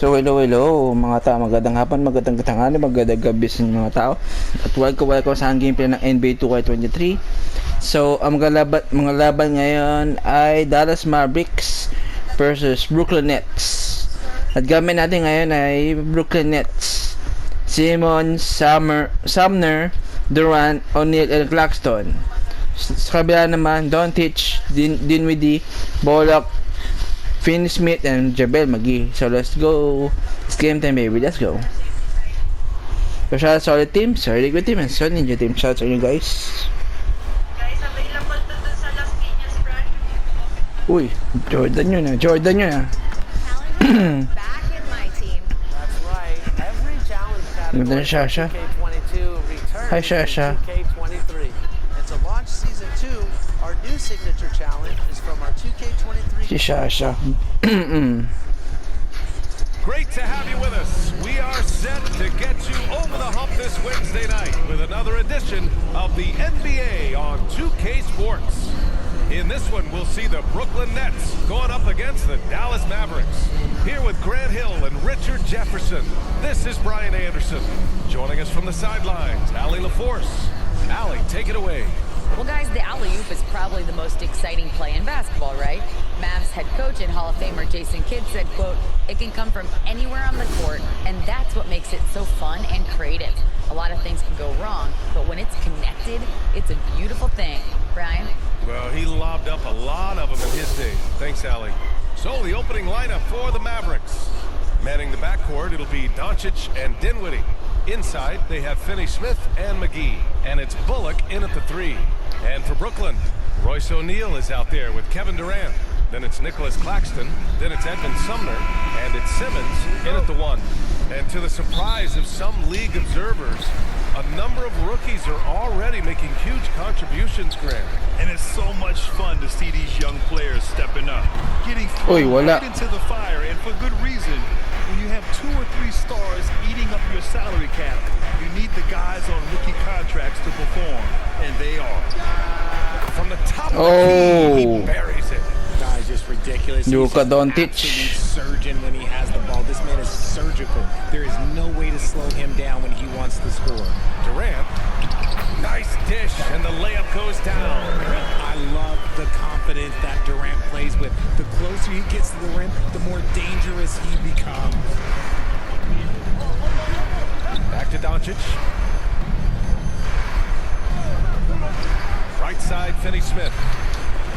So hello mga tao, magandang hapon, magandang tanghali, magandang gabi sa mga tao. At welcome sa gameplay ng Nba2k23. So ang mga laban ngayon ay Dallas Mavericks versus Brooklyn Nets. At gamit natin ngayon ay Brooklyn Nets. Simmons, Sumner, Durant, O'Neal, and Claxton. Sa kabila naman, Doncic, Dinwiddie, Bullock, Finney-Smith, and Jabel McGee. So let's go. It's game time, baby. Let's go. So shout out solid team, solid good team, and solid ninja team. Shout out sa inyo guys. Guys, available to dun sa Las Piñas branch. Uy, Jordan yun ah. Jordan yun ah. Back in my team. That's right. Every challenge category Shasha. 2K22 returns Hi, Shasha. to 2K23. And to launch season 2, our new signature challenge is from our 2K23. Si Shasha. Great to have you with us. We are set to get you over the hump this Wednesday night with another edition of the NBA on 2K Sports. In this one, we'll see the Brooklyn Nets going up against the Dallas Mavericks. Here with Grant Hill and Richard Jefferson, this is Brian Anderson. Joining us from the sidelines, Allie LaForce. Allie, take it away. Well, guys, the alley-oop is probably the most exciting play in basketball, right? Mavs head coach and Hall of Famer Jason Kidd said, quote, "It can come from anywhere on the court, and that's what makes it so fun and creative. A lot of things can go wrong, but when it's connected, it's a beautiful thing." Brian? Well, he lobbed up a lot of them in his day. Thanks, Allie. So, the opening lineup for the Mavericks. Manning the backcourt, it'll be Doncic and Dinwiddie. Inside, they have Finney-Smith and McGee. And it's Bullock in at the 3. And for Brooklyn, Royce O'Neal is out there with Kevin Durant. Then it's Nicholas Claxton. Then it's Edmund Sumner. And it's Simmons in at the 1. And to the surprise of some league observers, a number of rookies are already making huge contributions, Grant. And it's so much fun to see these young players stepping up, getting thrown right into the fire, and for good reason. When you have 2 or 3 stars eating up your salary cap, you need the guys on rookie contracts to perform, and they are. From the top of the key, he buries it. Guy's just ridiculous. Luka He's Doncic. an absolute surgeon when he has the ball. This man is surgical. There is no way to slow him down when he wants to score. Durant, nice dish, and the layup goes down. I love the confidence that Durant plays with. The closer he gets to the rim, the more dangerous he becomes. Back to Doncic. Right side, Finney-Smith.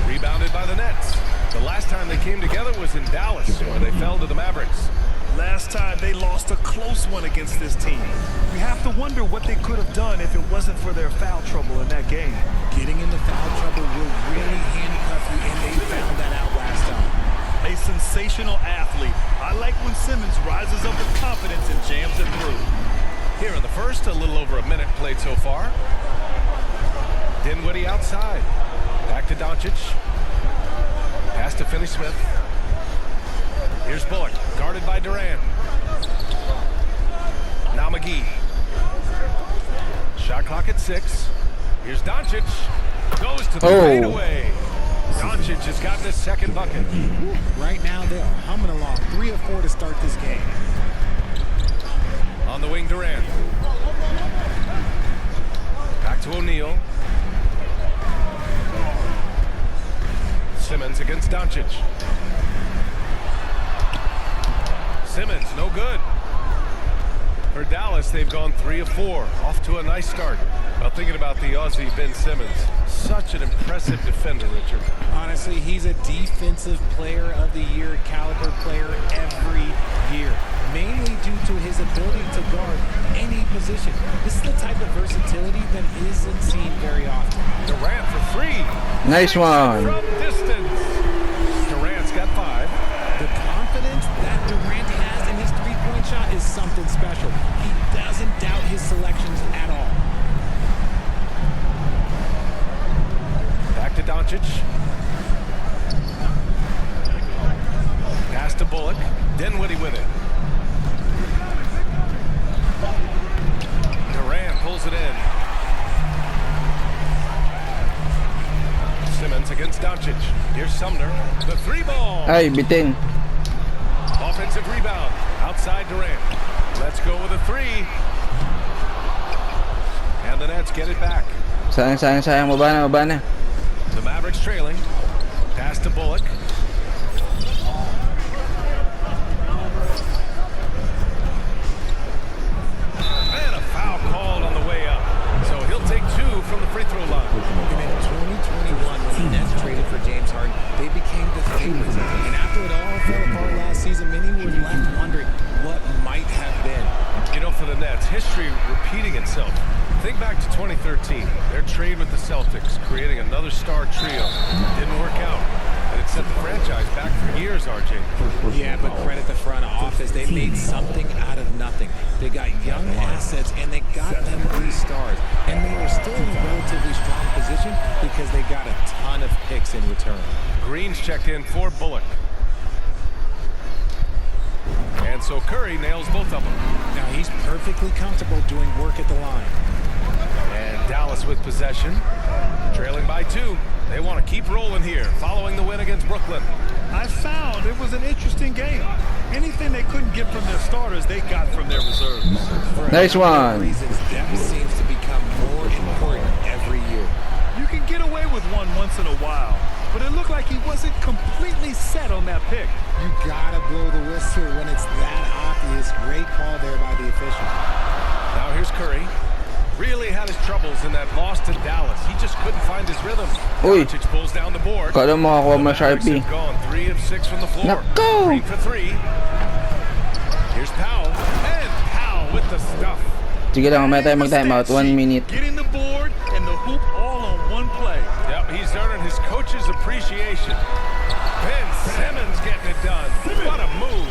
Rebounded by the Nets. The last time they came together was in Dallas, where they fell to the Mavericks. Last time they lost a close one against this team. You have to wonder what they could have done if it wasn't for their foul trouble in that game. Getting into foul trouble will really handcuff you, and they found that out last time. A sensational athlete. I like when Simmons rises up with confidence and jams it through. Here in the first, a little over a minute played so far. Dinwiddie outside. Back to Doncic. Pass to Finney-Smith. Here's Bullock, guarded by Durant. Now McGee. Shot clock at 6. Here's Doncic. Goes to the fadeaway. Doncic has got his second bucket. Right now, they are humming along. 3 or 4 to start this game. On the wing, Durant. Back to O'Neal. Simmons against Doncic. Simmons, no good. For Dallas, they've gone 3 of 4. Off to a nice start. Well, thinking about the Aussie Ben Simmons, such an impressive defender, Richard. Honestly, he's a defensive player of the year caliber player every year, mainly due to his ability to guard any position. This is the type of versatility that isn't seen very often. Durant for 3. Nice one. From distance. Durant's got 5. The confidence that Durant has in his three-point shot is something special. He doesn't doubt his selections at all. Back to Doncic. Pass to Bullock. Dinwiddie with it. Durant pulls it in. Simmons against Doncic. Here's Sumner. The 3 ball. Ay, bitin. Offensive rebound. Outside Durant. Let's go with a three. And the Nets get it back. Sayang. Maba na. The Mavericks trailing. Pass to Bullock. And a foul called on the way up. So he'll take two from the free throw line. And in 2021, when the Nets traded for James Harden, they became the favorites. And after it all fell apart last season, many were left wondering what might have been. You know, for the Nets, history repeating itself. Think back to 2013. Their trade with the Celtics, creating another star trio. Didn't work out. And it set the franchise back for years, RJ. Yeah, but credit the front office. They made something out of nothing. They got young assets, and they got them 3 stars. And they were still in a relatively strong position because they got a ton of picks in return. Green's checked in for Bullock. And so Curry nails both of them. Now he's perfectly comfortable doing work at the line. And Dallas with possession. Trailing by 2. They want to keep rolling here, following the win against Brooklyn. I found it was an interesting game. Anything they couldn't get from their starters, they got from their reserves. Nice one. Reasons depth seems to become more important every year. You can get away with one once in a while, but it looked like he wasn't completely set on that pick. You gotta blow the whistle when it's that obvious. Great call there by the official. Now here's Curry. Really had his troubles in that loss to Dallas. He just couldn't find his rhythm. Uy. Doncic pulls down the board. Kala mo ako The Mavericks ma-Sharpie. have gone 3 of 6 from the floor. Nako! 3 for 3. Here's Powell. And Powell with the stuff. Sige lang, mamaya tayo mag-timeout. 1 minute. Getting the board and the hoop all on one play. Yep, he's earning his coach's appreciation. Ben Simmons getting it done. What a move.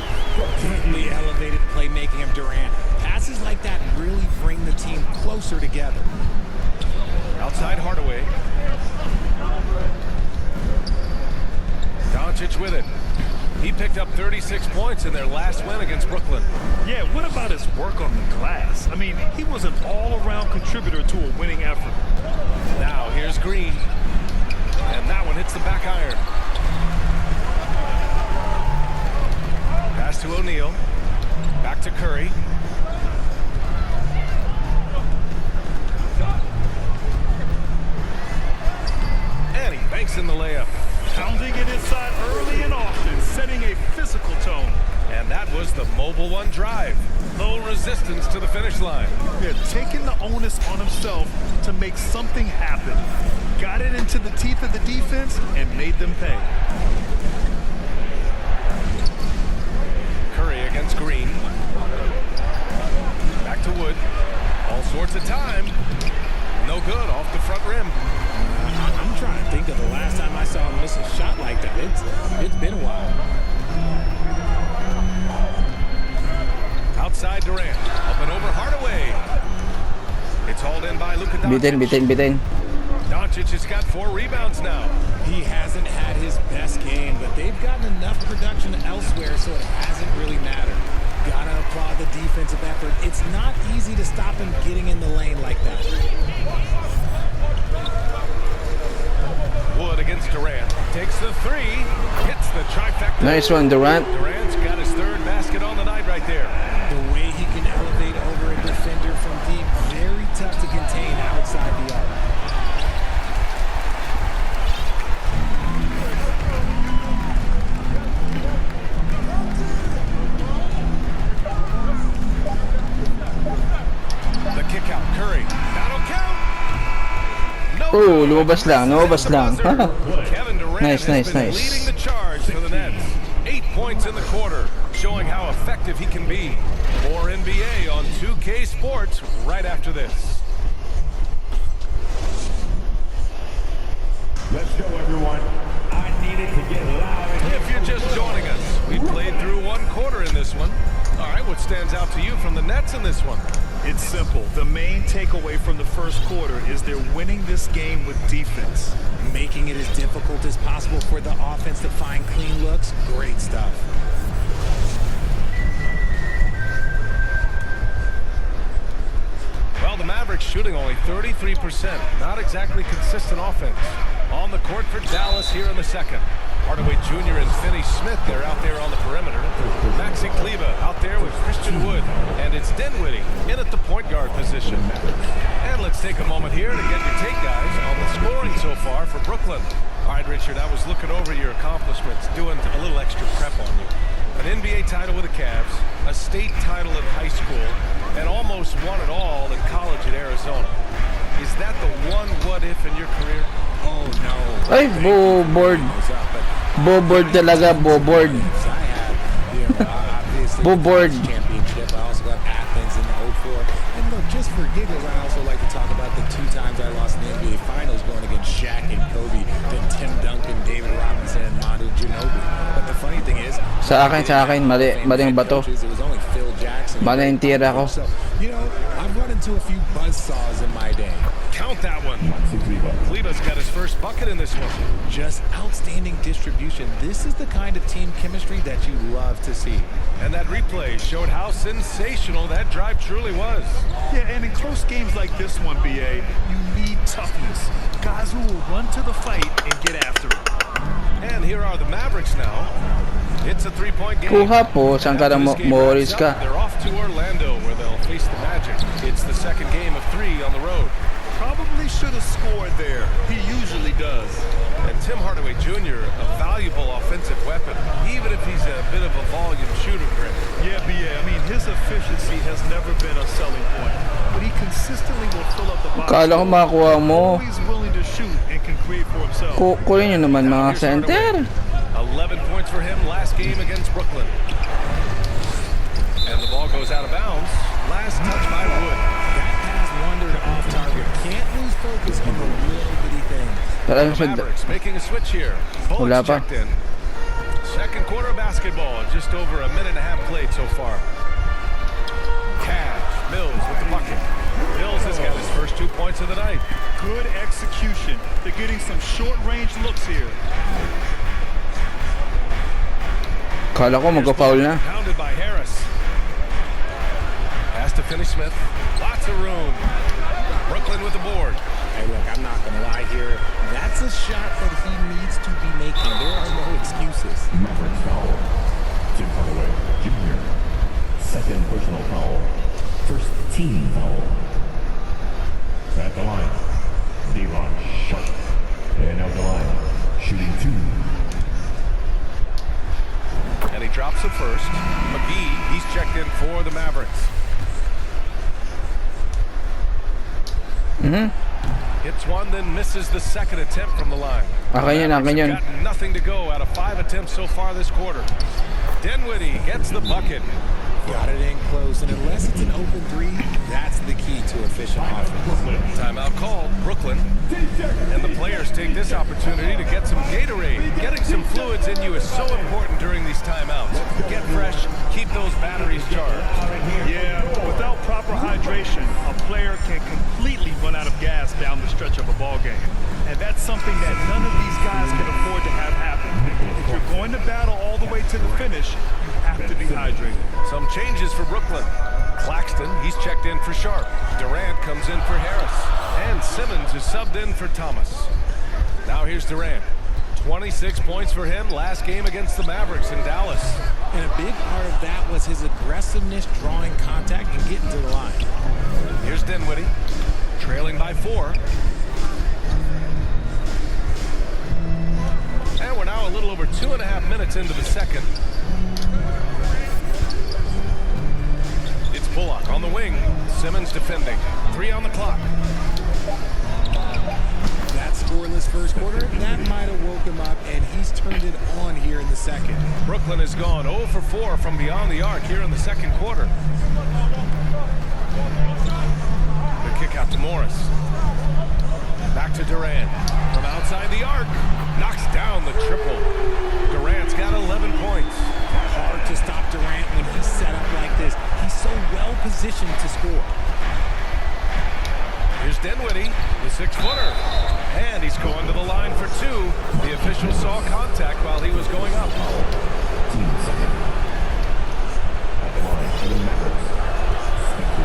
The elevated playmaking of Durant. Passes like that really bring the team closer together. Outside Hardaway. Doncic with it. He picked up 36 points in their last win against Brooklyn. Yeah, what about his work on the glass? I mean, he was an all-around contributor to a winning effort. Now here's Green. And that one hits the back iron. Pass to O'Neal. Back to Curry. And he banks in the layup. Pounding it inside early and often, setting a physical tone. And that was the mobile one drive. Low resistance to the finish line. Yeah, taking the onus on himself to make something happen. Got it into the teeth of the defense and made them pay. Curry against Green. Back to Wood. All sorts of time. No good off the front rim. I'm trying to think of the last time I saw him miss a shot like that. It's been a while. Outside Durant. Up and over Hardaway. It's hauled in by Luka Doncic. Bitin. Doncic has got 4 rebounds now. He hasn't had his best game, but they've gotten enough production elsewhere, so it hasn't really mattered. Gotta applaud the defensive effort. It's not easy to stop him getting in the lane like that. Wood against Durant. Takes the 3. Hits the trifecta. Nice one, Durant. Durant's got his 3rd basket on the night right there. The way he can elevate over a defender from deep, very tough to contain outside the arc. The kick out. Curry. That'll count. No Oh, good. lumabas lang. Kevin Durant Nice. has been leading the charge for the Nets. 8 points in the quarter, showing how effective he can be. More NBA on 2K Sports right after this. Let's go, everyone. I needed to get loud. If you're just joining us, we played through 1 quarter in this one. All right, what stands out to you from the Nets in this one? It's simple. The main takeaway from the first quarter is they're winning this game with defense. Making it as difficult as possible for the offense to find clean looks. Great stuff. Well, the Mavericks shooting only 33%. Not exactly consistent offense. On the court for Dallas here in the second. Hardaway Jr. and Finney Smith, they're out there on the perimeter. Maxi Kleber out there with Christian Wood. And it's Dinwiddie in at the point guard position. And let's take a moment here to get your take, guys, on the scoring so far for Brooklyn. All right, Richard, I was looking over your accomplishments, doing a little extra prep on you. An NBA title with the Cavs, a state title in high school, and almost won it all in college at Arizona. Is that the one what-if in your career? Oh, no. Ay, board. Board talaga, board. Board. Championship. I also got Athens in the 04. And look, just for giggles, I also like to talk about the 2 times I lost in the NBA Finals going against Shaq and Kobe, then Tim Duncan, David Robinson, and Manu Ginobili. But the funny thing is, Sa akin, mali ang bato. it was only Phil Jackson. Mali yung tira ko. So, you know, I've run into a few buzzsaws in my day. Count that one. Kleber's got his first bucket in this one. Just outstanding distribution. This is the kind of team chemistry that you love to see. And that replay showed how sensational that drive truly was. Yeah, and in close games like this one, BA, you need toughness. Guys who will run to the fight and get after it. And here are the Mavericks now. It's a 3-point game. Kuha po, saan ka na After this game Morris wraps ka? up, they're off to Orlando where they'll face the Magic. It's the second game of 3 on the road. Probably should have scored there. He usually does. And Tim Hardaway Jr., a valuable offensive weapon, even if he's a bit of a volume shooter, Greg. Yeah, BA. I mean, his efficiency has never been a selling point, but he consistently will fill up the box. Kala ko makuha mo. Always willing to shoot and can create for himself. Kunin nyo naman mga Here's center. Hardaway. 11 points for him last game against Brooklyn. And the ball goes out of bounds. Last touch by Wood. That pass wandered off target. Can't lose focus on the little bitty things. Talagang The Mavericks making a switch here. Wala Bullets pa. checked in. Second quarter basketball, just over a minute and a half played so far. Cash, Mills with the bucket. Mills has got his first 2 points of the night. Good execution. They're getting some short-range looks here. Kala ko magpa-foul na. Pounded by Harris. Pass to Finney Smith. Lots of room. Brooklyn with the board. Hey, look, I'm not going to lie here. That's a shot that he needs to be making. There are no excuses. Mavericks foul. Tim Hardaway Jr. Second personal foul. First team foul. At the line, Devon Sharp. And out the line, shooting 2. And he drops the first. McGee, he's checked in for the Mavericks. Hits one, then misses the second attempt from the line. Akin yun, akin yun. Got nothing to go out of 5 attempts so far this quarter. Dinwiddie gets the bucket. Got it in close, and unless it's an open 3, that's the key to efficient offense. Timeout called, Brooklyn. And the players take this opportunity to get some Gatorade. Getting some fluids in you is so important during these timeouts. Get fresh, keep those batteries charged. Yeah, without proper hydration, a player can completely run out of gas down the stretch of a ball game. And that's something that none of these guys can afford to have happen. If you're going to battle all the way to the finish, you have to be hydrated. Some changes for Brooklyn. Claxton, he's checked in for Sharp. Durant comes in for Harris. And Simmons is subbed in for Thomas. Now here's Durant. 26 points for him last game against the Mavericks in Dallas. And a big part of that was his aggressiveness, drawing contact, and getting to the line. Here's Dinwiddie, trailing by 4. And we're now a little over 2.5 minutes into the second. It's Bullock on the wing. Simmons defending. 3 on the clock. That scoreless first quarter, that might have woke him up, and he's turned it on here in the second. Brooklyn has gone 0 for 4 from beyond the arc here in the second quarter. The kick out to Morris. Back to Durant. From outside the arc. Knocks down the triple. Durant's got 11 points. Hard to stop Durant when he's set up like this. He's so well positioned to score. Here's Dinwiddie, the 6-footer. And he's going to the line for 2. The official saw contact while he was going up. Team second. At the line for the Mavericks.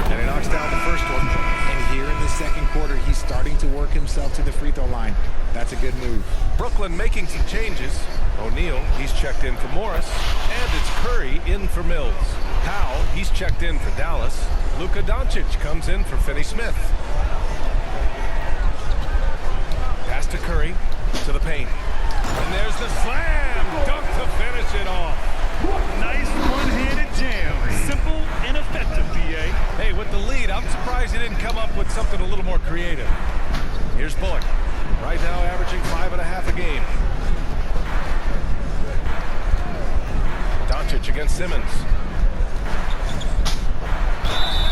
And he knocks down the first one. And here in the second quarter, he's starting to work himself to the free throw line. That's a good move. Brooklyn making some changes. O'Neal, he's checked in for Morris. And it's Curry in for Mills. Powell, he's checked in for Dallas. Luka Doncic comes in for Finney-Smith. Pass to Curry, to the paint. And there's the slam dunk to finish it off. Nice one-handed jam. Simple and effective, B.A. Hey, with the lead, I'm surprised he didn't come up with something a little more creative. Here's Bullock. Right now averaging 5.5 a game. Doncic against Simmons.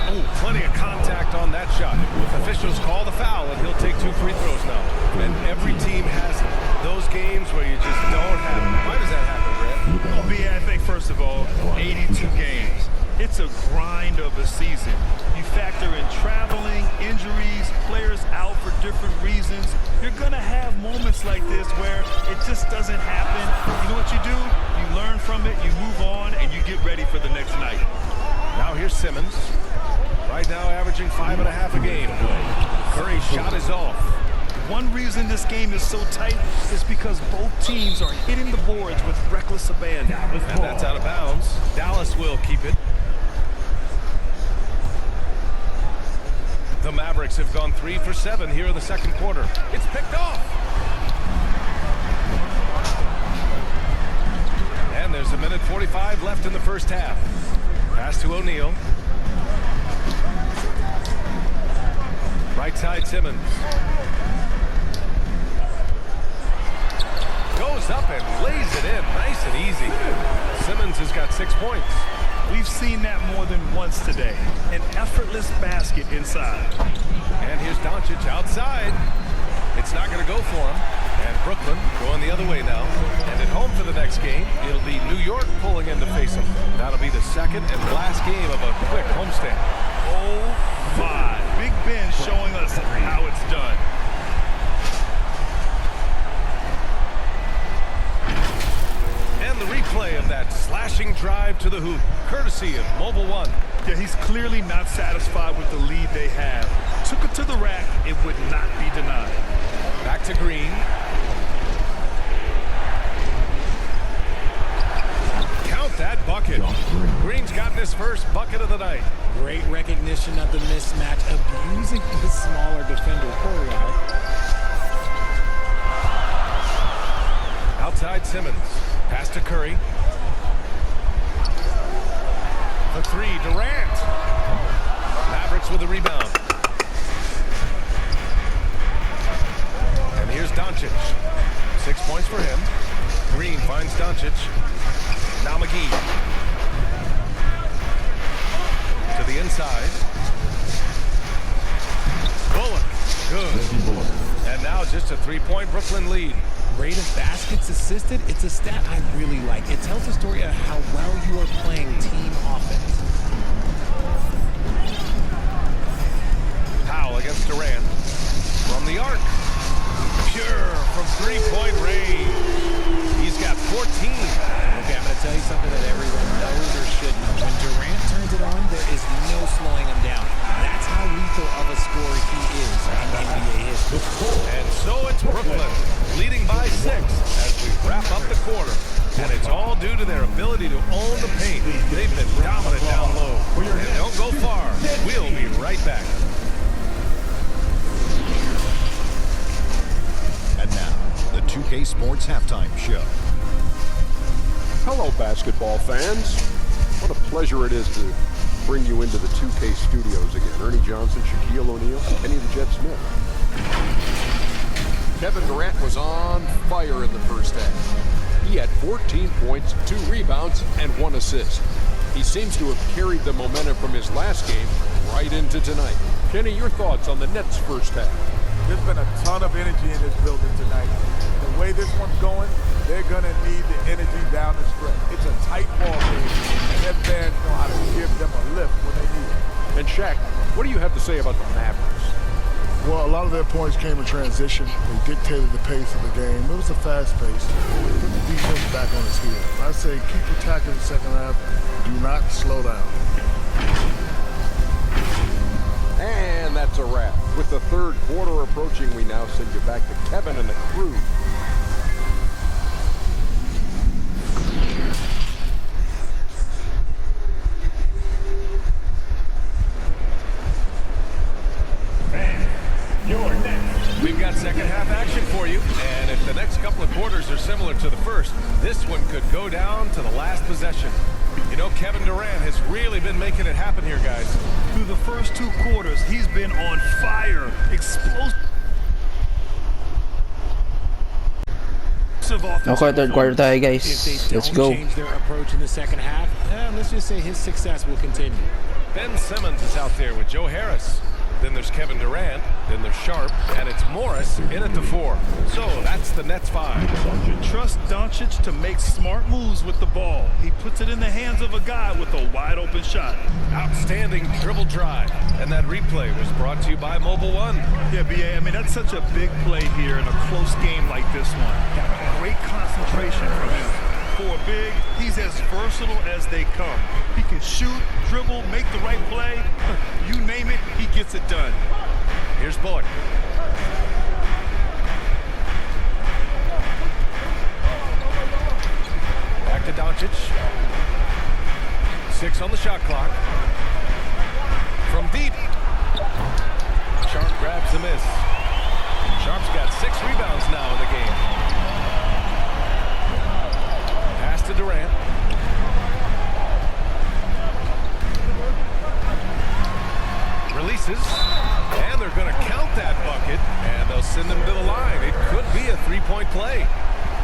Oh, plenty of contact on that shot. Officials call the foul, and he'll take 2 free throws now. And every team has those games where you just don't have them. Why does that happen, Brett? Well, B.A., I think, first of all, 82 games. It's a grind of a season. You factor in traveling, injuries, players out for different reasons. You're going to have moments like this where it just doesn't happen. You know what you do? You learn from it, you move on, and you get ready for the next night. Now here's Simmons. Right now averaging 5.5 a game. Curry's shot is off. One reason this game is so tight is because both teams are hitting the boards with reckless abandon. And that's out of bounds. Dallas will keep it. The Mavericks have gone 3 for 7 here in the second quarter. It's picked off. And there's a minute 45 left in the first half. Pass to O'Neal. Right side Simmons. Goes up and lays it in nice and easy. Simmons has got 6 points. We've seen that more than once today. An effortless basket inside. And here's Doncic outside. It's not going to go for him. And Brooklyn going the other way now. And at home for the next game, it'll be New York pulling in to face him. That'll be the second and last game of a quick homestand. Oh my. Big Ben showing us how it's done. And the replay of that slashing drive to the hoop, courtesy of Mobile One. Yeah, he's clearly not satisfied with the lead they have. Took it to the rack, it would not be denied. Back to Green. Count that bucket. Green's gotten his first bucket of the night. Great recognition of the mismatch, abusing the smaller defender Poirier. Outside Simmons. Pass to Curry. The 3, Durant. Mavericks with a rebound. And here's Doncic. 6 points for him. Green finds Doncic. Now McGee. To the inside. Bullock. Good. And now just a 3-point Brooklyn lead. Rate of baskets assisted, it's a stat I really like. It tells the story of how well you are playing team offense. Powell against Durant. From the arc. Pure from 3-point range. He's got 14. Okay, I'm going to tell you something that everyone knows or should know. When Durant turns it on, there is no slowing him down. That's how lethal of a scorer he is in NBA history. And so it's Brooklyn, leading by 6 as we wrap up the quarter. And it's all due to their ability to own the paint. They've been dominant down low. And don't go far. We'll be right back. And now, the 2K Sports Halftime Show. Hello, basketball fans. What a pleasure it is to bring you into the 2K studios again. Ernie Johnson, Shaquille O'Neal, Kenny the Jet Smith. Kevin Durant was on fire in the first half. He had 14 points, 2 rebounds, and 1 assist. He seems to have carried the momentum from his last game right into tonight. Kenny, your thoughts on the Nets' first half? There's been a ton of energy in this building tonight. The way this one's going, they're going to need the energy down the stretch. It's a tight ball game, and their fans know how to give them a lift when they need it. And Shaq, what do you have to say about the Mavericks? Well, a lot of their points came in transition. They dictated the pace of the game. It was a fast pace. Put the defense back on its heels. I say keep attacking the second half. Do not slow down. And that's a wrap. With the third quarter approaching, we now send you back to Kevin and the crew. similar to the first. This one could go down to the last possession. You know, Kevin Durant has really been making it happen here, guys. Through the first 2 quarters, he's been on fire. Explosive. Okay, third quarter tayo, guys. If they Let's don't go. change their approach in the second half, let's just say his success will continue. Ben Simmons is out there with Joe Harris. Then there's Kevin Durant. Then there's Sharp. And it's Morris in at the 4. So that's the Nets 5. Trust Doncic to make smart moves with the ball. He puts it in the hands of a guy with a wide open shot. Outstanding dribble drive. And that replay was brought to you by Mobile One. Yeah, BA, I mean, that's such a big play here in a close game like this one. Great concentration from him. For a big, he's as versatile as they come. He can shoot, dribble, make the right play. You name it, he gets it done. Here's Bullock. Back to Doncic. 6 on the shot clock. From deep. Sharp grabs the miss. Sharp's got 6 rebounds now in the game. Pass to Durant. Releases. And they're going to count that bucket. And they'll send them to the line. It could be a 3-point play.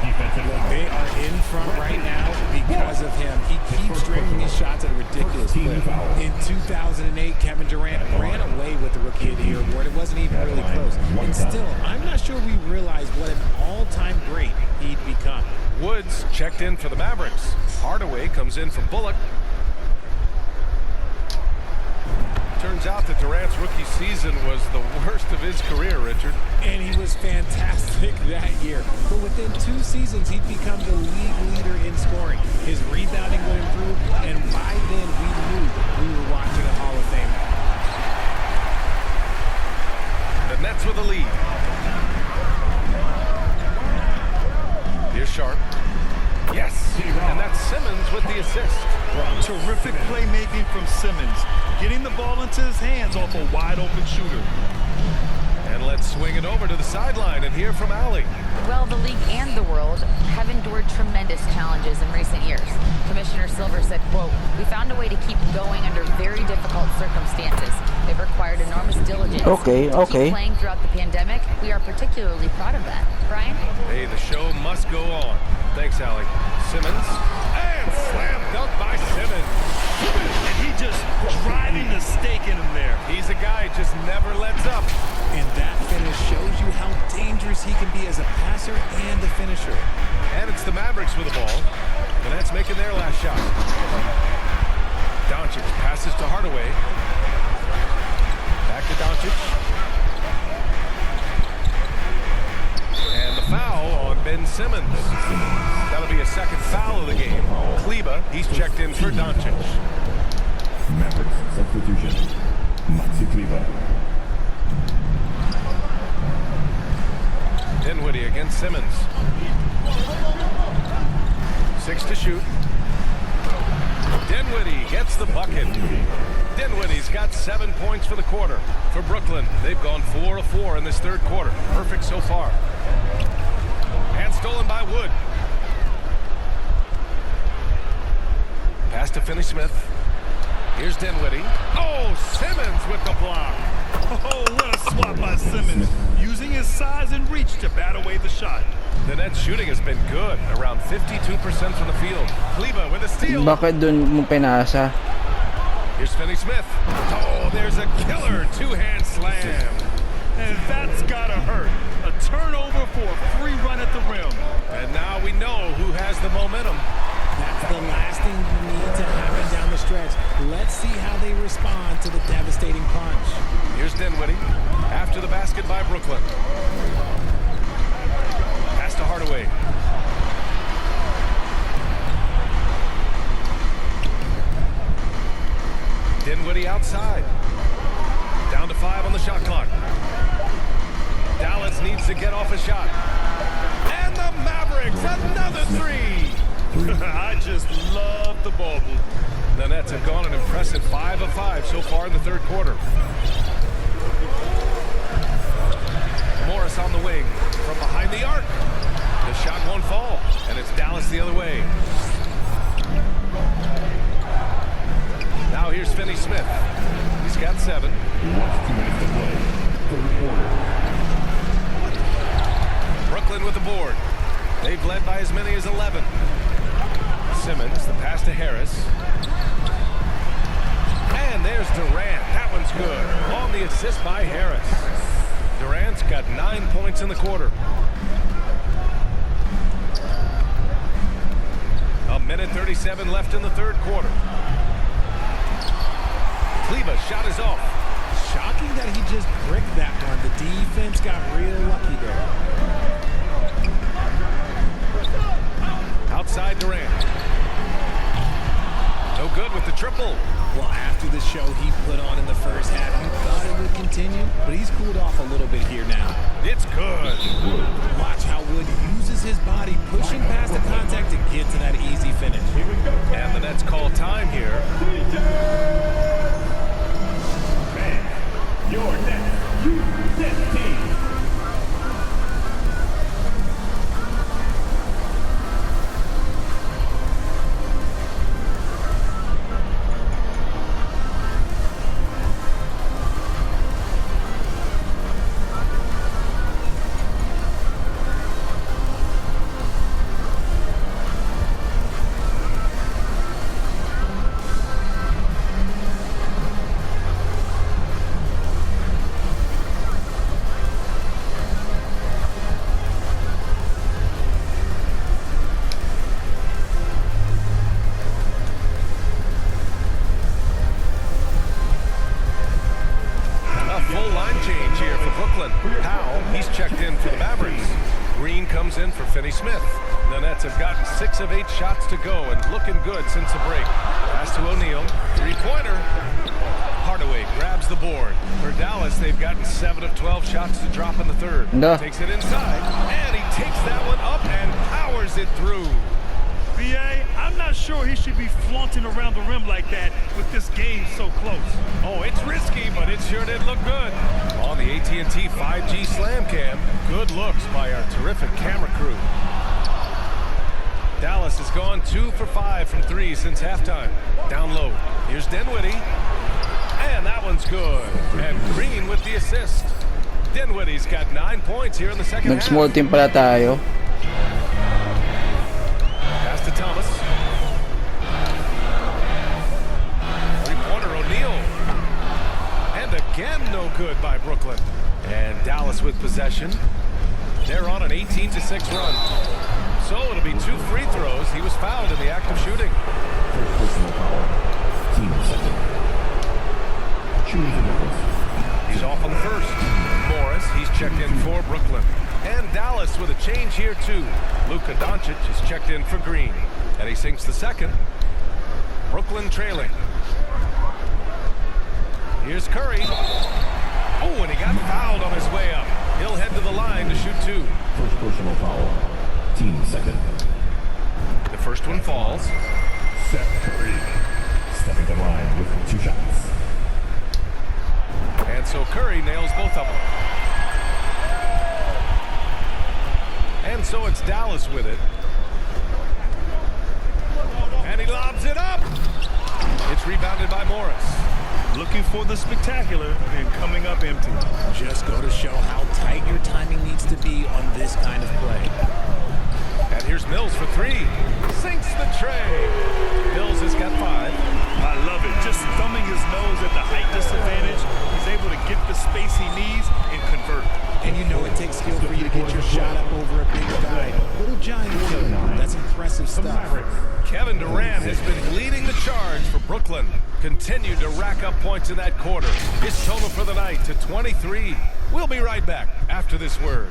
They are in front right now because of him. He keeps draining these shots at a ridiculous clip. In 2008, Kevin Durant ran away with the Rookie of the Year award. It wasn't even really close. And still, I'm not sure we realize what an all-time great he'd become. Woods checked in for the Mavericks. Hardaway comes in for Bullock. Turns out that Durant's rookie season was the worst of his career, Richard. And he was fantastic that year. But within 2 seasons, he'd become the league leader in scoring. His rebounding would improve, and by then we knew we were watching a Hall of Famer. The Nets with the lead. Here's Sharp. Yes, and that's Simmons with the assist. Terrific playmaking from Simmons. Getting the ball into his hands off a wide open shooter. And let's swing it over to the sideline and hear from Allie. Well, the league and the world have endured tremendous challenges in recent years. Commissioner Silver said, quote, "We found a way to keep going under very difficult circumstances. They've required enormous diligence. Okay. To keep playing throughout the pandemic, we are particularly proud of that." Brian? Hey, the show must go on. Thanks, Allie. Simmons. And slam dunk by Simmons. And he just driving the stake in him there. He's a guy who just never lets up. And that finish shows you how dangerous he can be as a passer and a finisher. And it's the Mavericks with the ball. The Nets making their last shot. Doncic passes to Hardaway. Back to Doncic. And the foul on Ben Simmons. That'll be a second foul of the game. Kleba, he's checked in for Doncic. Mavericks substitution. Maxi Kleba. Dinwiddie against Simmons. 6 to shoot. Dinwiddie gets the bucket. Dinwiddie's got 7 points for the quarter. For Brooklyn, they've gone 4 of 4 in this third quarter. Perfect so far. And stolen by Wood. Pass to Finney-Smith. Here's Dinwiddie. Oh, Simmons with the block. Oh, what a swat by Simmons. Using his size and reach to bat away the shot. The Nets shooting has been good. Around 52% from the field. Kleba with a steal. Bakit dun mo pinasa? Here's Finney-Smith. Oh, there's a killer two-hand slam. And that's gotta hurt. A turnover for a free run at the rim. And now we know who has the momentum. That's the last thing you need to happen down the stretch. Let's see how they respond to the devastating punch. Here's Dinwiddie. After the basket by Brooklyn. Pass to Hardaway. Dinwiddie outside. Down to 5 on the shot clock. Dallas needs to get off a shot. And the Mavericks, another 3. I just love the ball movement. The Nets have gone an impressive 5 of 5 so far in the third quarter. Morris on the wing from behind the arc. The shot won't fall, and it's Dallas the other way. Now here's Finney Smith. He's got 7. 2 minutes to play. Third quarter. Brooklyn with the board. They've led by as many as 11. Simmons, the pass to Harris. And there's Durant. That one's good. On the assist by Harris. Durant's got 9 points in the quarter. A minute 37 left in the third quarter. Kleber's shot is off. Shocking that he just bricked that one. The defense got real lucky there. Outside Durant. No good with the triple. Well, after the show he put on in the first half, you thought it would continue, but he's cooled off a little bit here now. It's good. Watch how Wood uses his body, pushing past the contact to get to that easy finish. And the Nets call time here. Man, your next U-10 team. Checked in for the Mavericks. Green comes in for Finney Smith. The Nets have gotten 6 of 8 shots to go and looking good since the break. Pass to O'Neal. 3-pointer. Hardaway grabs the board. For Dallas, they've gotten 7 of 12 shots to drop in the third. No. Takes it inside, and he takes that one up and powers it through. BA, I'm not sure he should be flaunting around the rim like that with this game so close. Oh, it's risky, but it sure did look good. On the AT&T 5G Slam Cam, good looks by our terrific camera crew. Dallas has gone 2 for 5 from 3 since halftime. Down low. Here's Dinwiddie. And that one's good. And Green with the assist. Dinwiddie's got 9 points here in the second half. Nag-small team pala tayo. Pass to Thomas. 3-pointer O'Neal. And again, no good by Brooklyn. And Dallas with possession. They're on an 18-6 run. So it'll be 2 free throws. He was fouled in the act of shooting. First personal foul. Team second. Choose the difference. He's off on the first. Morris, he's checked in for Brooklyn. And Dallas with a change here too. Luka Doncic is checked in for Green. And he sinks the second. Brooklyn trailing. Here's Curry. Oh, and he got fouled on his way up. He'll head to the line to shoot 2. First personal foul. Team second. The first one falls. Seth Curry. Stepping the line with 2 shots. And so Curry nails both of them. And so it's Dallas with it. And he lobs it up. It's rebounded by Morris. Looking for the spectacular and coming up empty. Just go to show how tight your timing needs to be on this kind of play. And here's Mills for 3. Sinks the tray. Mills has got 5. I love it. Just thumbing his nose at the height disadvantage. He's able to get the space he needs and convert. And you know it takes skill for you to get your shot up over a big guy. Little giant killer. That's impressive stuff. Kevin Durant has been leading the charge for Brooklyn. Continued to rack up points in that quarter. His total for the night to 23. We'll be right back after this word.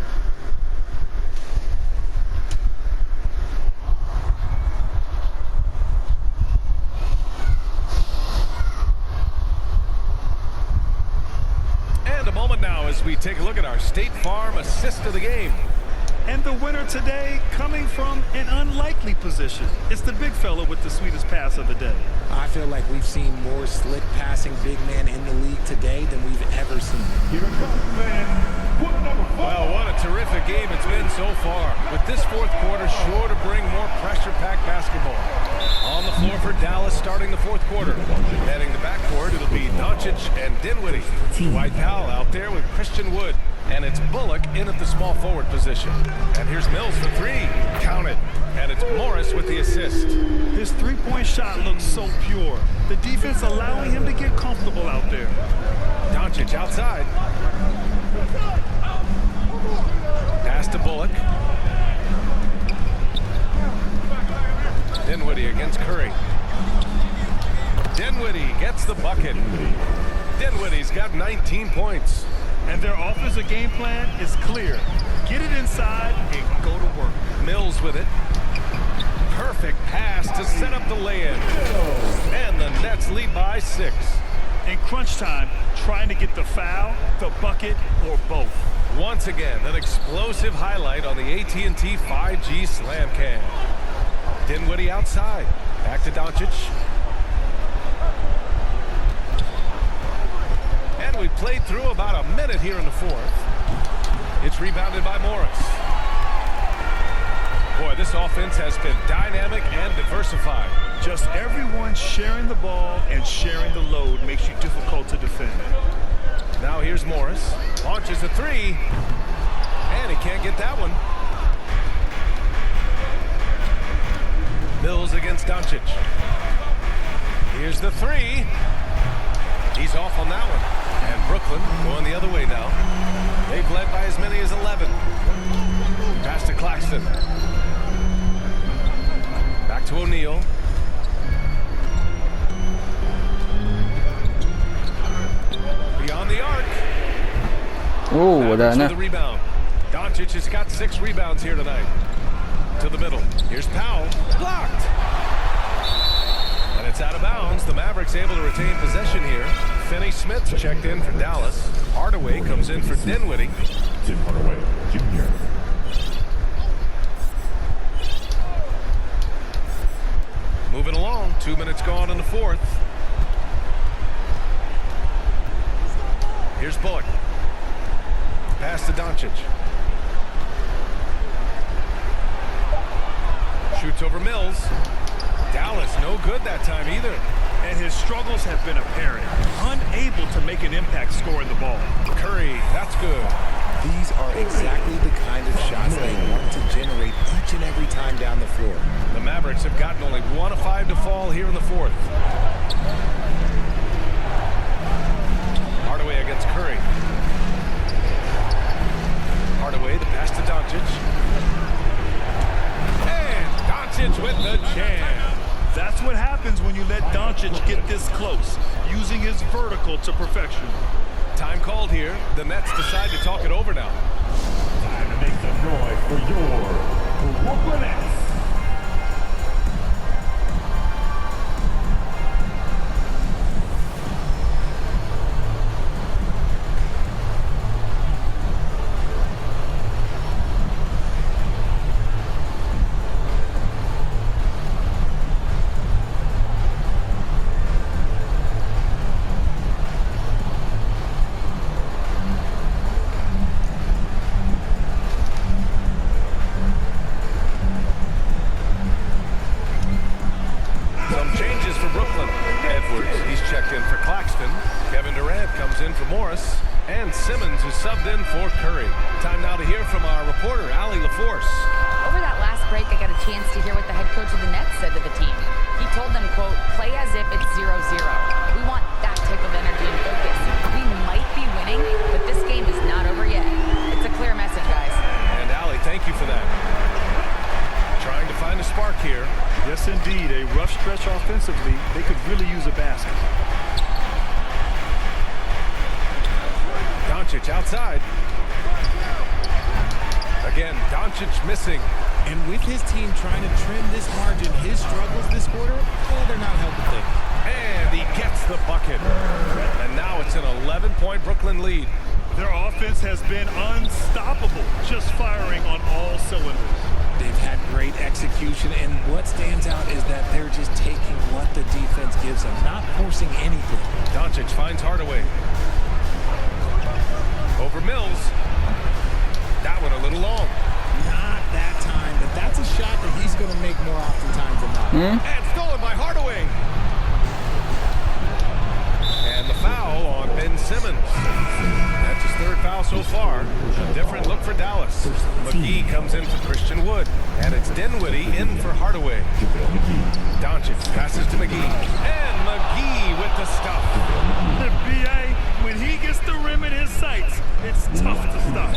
And a moment now as we take a look at our State Farm assist of the game. And the winner today coming from an unlikely position. It's the big fella with the sweetest pass of the day. I feel like we've seen more slick passing big men in the league today than we've ever seen. Here it comes, man. Well, what a terrific game it's been so far. With this fourth quarter sure to bring more pressure-packed basketball. On the floor for Dallas starting the fourth quarter. Heading the backcourt, it'll be Doncic and Dinwiddie. Dwight Powell out there with Christian Wood. And it's Bullock in at the small forward position. And here's Mills for three. Count it. And it's Morris with the assist. His three-point shot looks so pure. The defense allowing him to get comfortable out there. Doncic outside. Pass to Bullock. Dinwiddie against Curry. Dinwiddie gets the bucket. Dinwiddie's got 19 points. And their offensive game plan is clear. Get it inside and go to work. Mills with it. Perfect pass to set up the lay-in. And the Nets lead by 6. In crunch time, trying to get the foul, the bucket, or both. Once again, an explosive highlight on the AT&T 5G Slam Cam. Dinwiddie outside. Back to Doncic. And we played through about a minute here in the fourth. It's rebounded by Morris. Boy, this offense has been dynamic and diversified. Just everyone sharing the ball and sharing the load makes you difficult to defend. Now here's Morris. Launches a three. And he can't get that one. Mills against Doncic. Here's the three. He's off on that one. And Brooklyn going the other way now. They've led by as many as 11. Pass to Claxton. Back to O'Neal. Beyond the arc. Oh, wala na. The rebound. Doncic has got 6 rebounds here tonight. To the middle. Here's Powell. Blocked. And it's out of bounds. The Mavericks able to retain possession here. Finney-Smith checked in for Dallas. Hardaway comes in for Dinwiddie. Tim Hardaway Jr. Moving along. 2 minutes gone in the fourth. Here's Bullock. Pass to Doncic. Shoots over Mills. Dallas no good that time either. And his struggles have been apparent. Unable to make an impact scoring the ball. Curry, that's good. These are exactly the kind of shots they want to generate each and every time down the floor. The Mavericks have gotten only 1 of 5 to fall here in the fourth. Hardaway against Curry. Hardaway, the pass to Doncic. And Doncic with the jam. That's what happens when you let Doncic get this close, using his vertical to perfection. Time called here. The Nets decide to talk it over now. Time to make some noise for your Brooklyn Nets. And Simmons is subbed in for Curry. Time now to hear from our reporter, Allie LaForce. Over that last break, I got a chance to hear what the head coach of the Nets said to the team. He told them, quote, play as if it's 0-0. We want that type of energy and focus. We might be winning, but this game is not over yet. It's a clear message, guys. And Allie, thank you for that. Trying to find a spark here. Yes, indeed. A rough stretch offensively. They could really use a basket. Doncic outside. Again, Doncic missing. And with his team trying to trim this margin, his struggles this quarter, well, they're not helping things. And he gets the bucket. And now it's an 11-point Brooklyn lead. Their offense has been unstoppable, just firing on all cylinders. They've had great execution, and what stands out is that they're just taking what the defense gives them, not forcing anything. Doncic finds Hardaway. Over Mills. That one a little long. Not that time, but that's a shot that he's going to make more oftentimes than not. And stolen by Hardaway. And the foul on Ben Simmons. That's his third foul so far. A different look for Dallas. McGee comes in for Christian Wood. And it's Dinwiddie in for Hardaway. Doncic passes to McGee. And McGee with the stuff. The BA, when he gets the rim in his sights, it's tough to stop.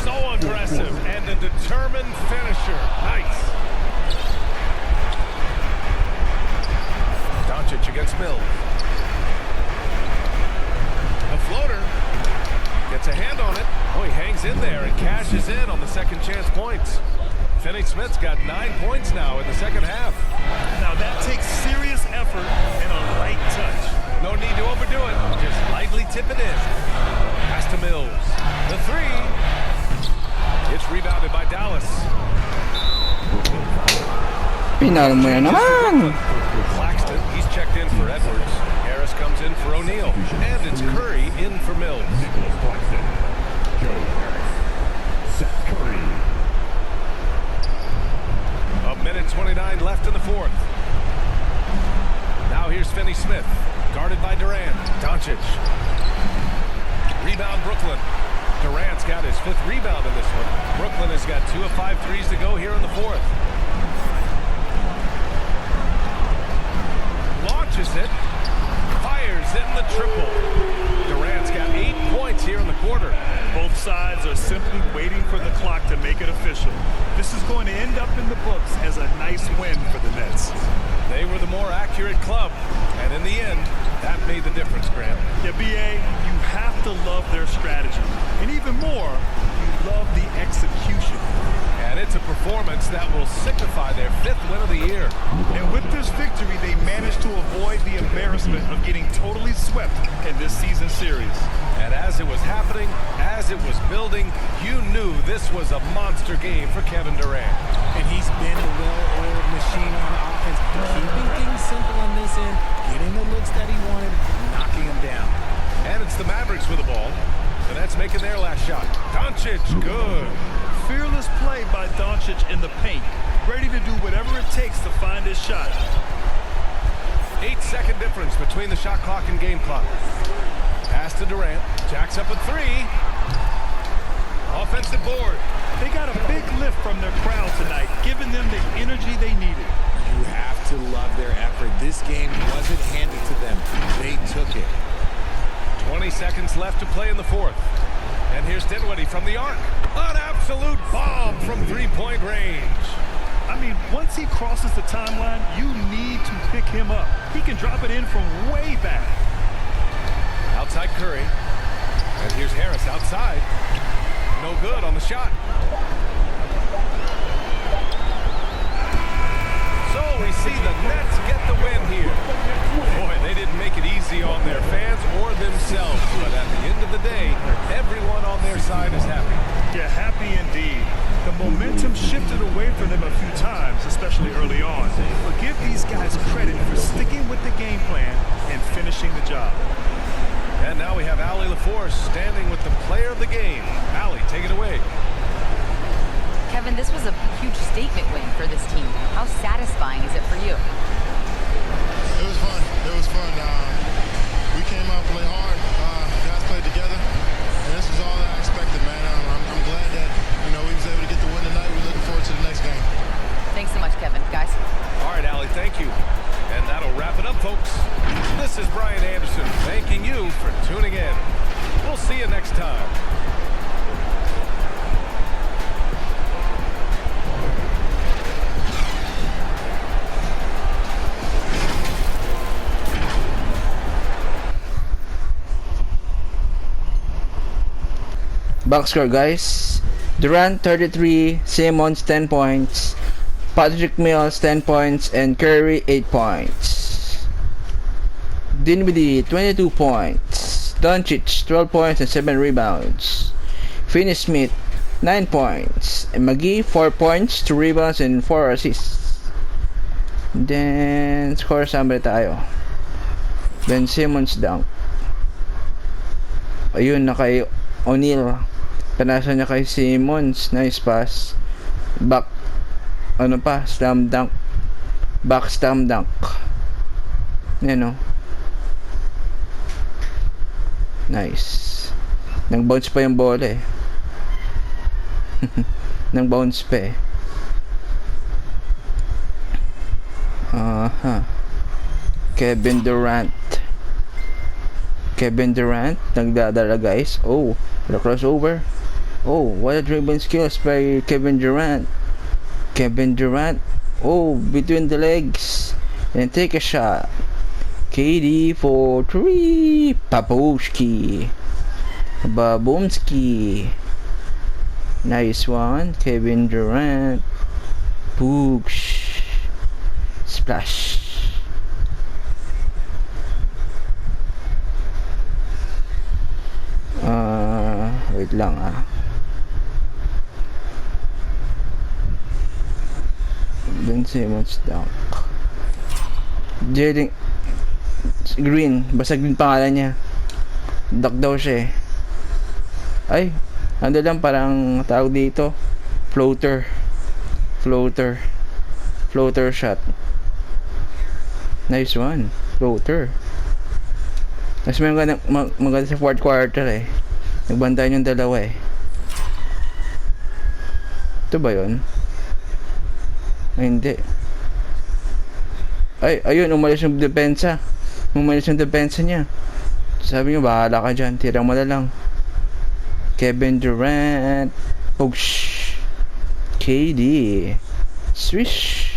So aggressive and a determined finisher. Nice. Doncic against Mills. The floater gets a hand on it. Oh, he hangs in there and cashes in on the second chance points. Finney-Smith's got 9 points now in the second half. Now that takes serious effort and a light touch. No need to overdo it. Just lightly tip it in. Pass to Mills. The three. It's rebounded by Dallas. Pinal mo yan naman. Claxton, he's checked in for Edwards. Harris comes in for O'Neal. And it's Curry in for Mills. Nicholas Claxton, Joe Harris, Seth Curry. A minute 29 left in the fourth. Now here's Finney-Smith, guarded by Durant. Doncic. Rebound Brooklyn. Durant's got his fifth rebound in this one. Brooklyn has got 2 of 5 threes to go here in the fourth. Launches it. Fires in the triple. Durant's got 8 points here in the quarter. Both sides are simply waiting for the clock to make it official. This is going to end up in the books as a nice win for the Nets. They were the more accurate club, and in the end, that made the difference, Grant. Yeah, BA, you have to love their strategy. And even more, you love the execution. And it's a performance that will signify their 5th win of the year. And with this victory, they managed to avoid the embarrassment of getting totally swept in this season series. And as it was happening, as it was building, you knew this was a monster game for Kevin Durant. And he's been a well-oiled machine on offense, keeping things simple on this end, getting the looks that he wanted, knocking them down. And it's the Mavericks with the ball. The Nets making their last shot. Doncic, good. Fearless play by Doncic in the paint, ready to do whatever it takes to find his shot. 8-second difference between the shot clock and game clock. Pass to Durant. Jacks up a 3. Offensive board. They got a big lift from their crowd tonight, giving them the energy they needed. You have to love their effort. This game wasn't handed to them. They took it. 20 seconds left to play in the fourth. And here's Dinwiddie from the arc. An absolute bomb from three-point range. I mean, once he crosses the timeline, you need to pick him up. He can drop it in from way back. Outside Curry. And here's Harris outside. No good on the shot. So we see the Nets get the win here. Boy, they didn't make it easy on their fans or themselves. But at the end of the day, everyone on their side is happy. Yeah, happy indeed. The momentum shifted away from them a few times, especially early on. But give these guys credit for sticking with the game plan and finishing the job. And now we have Allie LaForce standing with the player of the game. Allie, take it away. Kevin, this was a huge statement win for this team. How satisfying is it for you? It was fun. It was fun. We came out and played hard. Guys played together. And this was all that I expected, man. I'm glad that, we was able to get the win tonight. We're looking forward to the next game. Thanks so much, Kevin. Guys. All right, Allie, thank you. And that'll wrap it up, folks. This is Brian Anderson thanking you for tuning in. We'll see you next time. Box score, guys. Durant 33, Simmons 10 points, Patrick Mills 10 points, and Curry 8 points. Dinwiddie 22 points, Doncic, 12 points and 7 rebounds. Finney-Smith, 9 points. And McGee, 4 points, 2 rebounds, and 4 assists. Then, score summary tayo. Ben Simmons dunk. Ayun, na kay O'Neal. Panasa niya kay Simmons. Nice pass. Back. Ano pa? Slam dunk. Back slam dunk. Yan o. Nice. Nang bounce pa yung bola eh. Nang bounce pa eh. Kevin Durant. Nagdadala guys. Oh, the crossover. Oh, what a dribbling skills by Kevin Durant. Oh, between the legs. And take a shot. KD for 3. Babomski. Nice one. Kevin Durant. Boosh. Splash. Wait lang Ben Simmons dunk. Jalen Green, basta Green pangalan niya. Duck daw siya eh. Ay, ano lang parang tawag dito, floater shot. Nice one, floater. Tapos may maganda sa fourth quarter eh. Nagbantayan yung dalawa eh. Ito ba yun? Ay, hindi. Ay, ayun, umalis yung depensa niya. Sabi niyo, bahala ka dyan, tira mo na lang. Kevin Durant. Push. KD. Swish.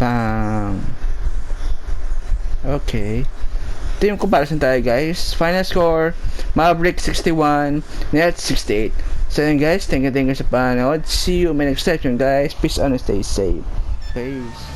Bang. Okay. Ito yung comparison tayo guys. Final score, Mavericks 61, Nets 68. So yun guys, thank you sa panood. See you in my next section guys. Peace and stay safe. Peace.